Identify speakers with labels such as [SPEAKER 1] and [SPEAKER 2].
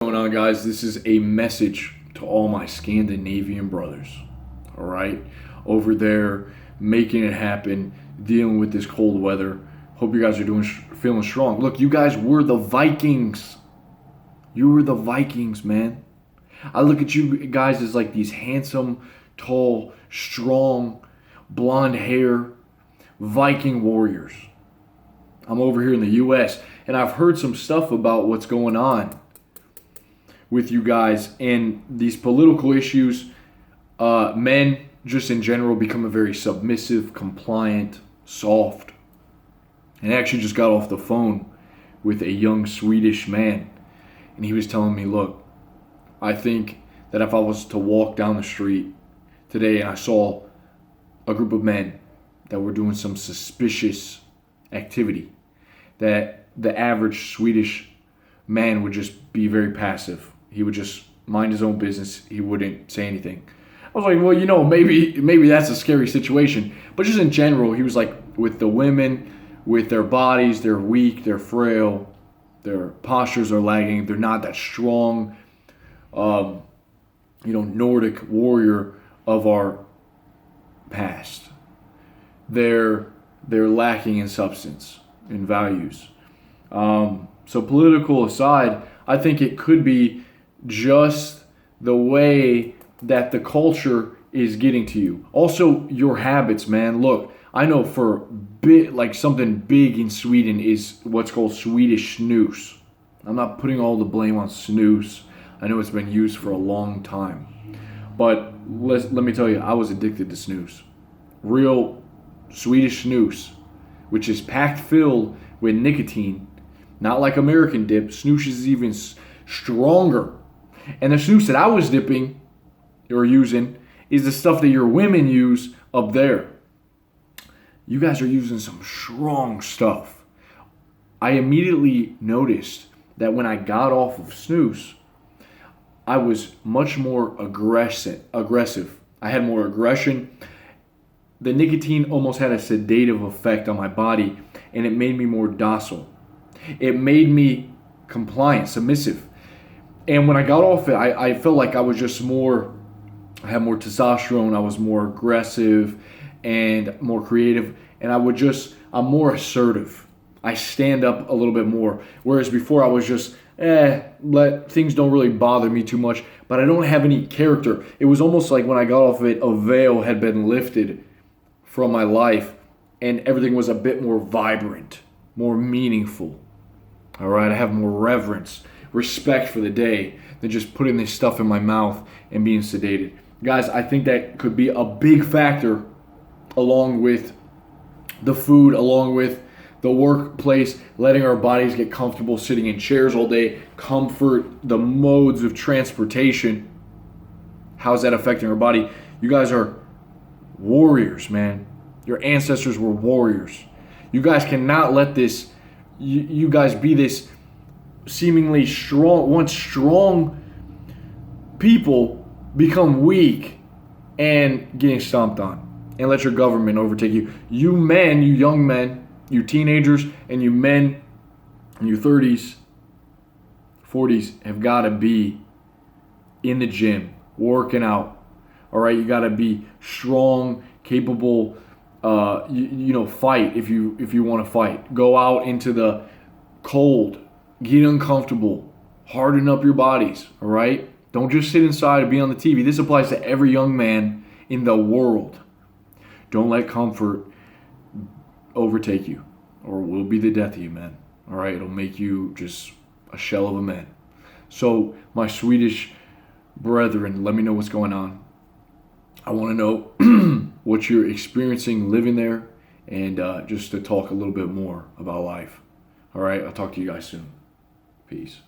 [SPEAKER 1] going on, guys? This is a message to all my Scandinavian brothers, all right? Over there, making it happen, dealing with this cold weather. Hope you guys are feeling strong. Look, you guys were the Vikings. You were the Vikings, man. I look at you guys as like these handsome, tall, strong, blonde hair Viking warriors. I'm over here in the U.S., and I've heard some stuff about what's going on with you guys and these political issues. Men, just in general, become a very submissive, compliant, soft. And I actually just got off the phone with a young Swedish man, and he was telling me, look, I think that if I was to walk down the street today and I saw a group of men that were doing some suspicious activity, that the average Swedish man would just be very passive. He would just mind his own business. He wouldn't say anything. I was like, well, maybe that's a scary situation. But just in general, he was like, with the women, with their bodies, they're weak, they're frail, their postures are lagging, they're not that strong, Nordic warrior of our past. They're lacking in substance, in values. So political aside, I think it could be just the way that the culture is getting to you. Also, your habits, man. Look, I know for something big in Sweden is what's called Swedish snus. I'm not putting all the blame on snus. I know it's been used for a long time. But let me tell you, I was addicted to snus. Real Swedish snus, which is packed filled with nicotine. Not like American dip. Snus is even stronger. And the snus that I was dipping or using is the stuff that your women use up there. You guys are using some strong stuff. I immediately noticed that when I got off of snus, I was much more aggressive. I had more aggression. The nicotine almost had a sedative effect on my body, and it made me more docile. It made me compliant, submissive. And when I got off it, I felt like I was just I had more testosterone, I was more aggressive and more creative, and I'm more assertive. I stand up a little bit more. Whereas before I was just, things don't really bother me too much, but I don't have any character. It was almost like when I got off of it, a veil had been lifted from my life, and everything was a bit more vibrant, more meaningful. All right, I have more reverence, respect for the day than just putting this stuff in my mouth and being sedated. Guys, I think that could be a big factor, along with the food, along with the workplace, letting our bodies get comfortable sitting in chairs all day, comfort, the modes of transportation. How's that affecting our body? You guys are warriors, man. Your ancestors were warriors. You guys cannot let this, you guys be this seemingly once strong people become weak and getting stomped on, and let your government overtake you. You men, you young men, you teenagers, and you men in your 30s, 40s have got to be in the gym, working out. All right, you got to be strong, capable. Fight if you want to fight. Go out into the cold, get uncomfortable, harden up your bodies. All right, don't just sit inside and be on the TV. This applies to every young man in the world. Don't let comfort overtake you, or it will be the death of you, man. All right, it'll make you just a shell of a man. So, my Swedish brethren, let me know what's going on. I want to know what you're experiencing living there, and just to talk a little bit more about life. All right, I'll talk to you guys soon. Peace.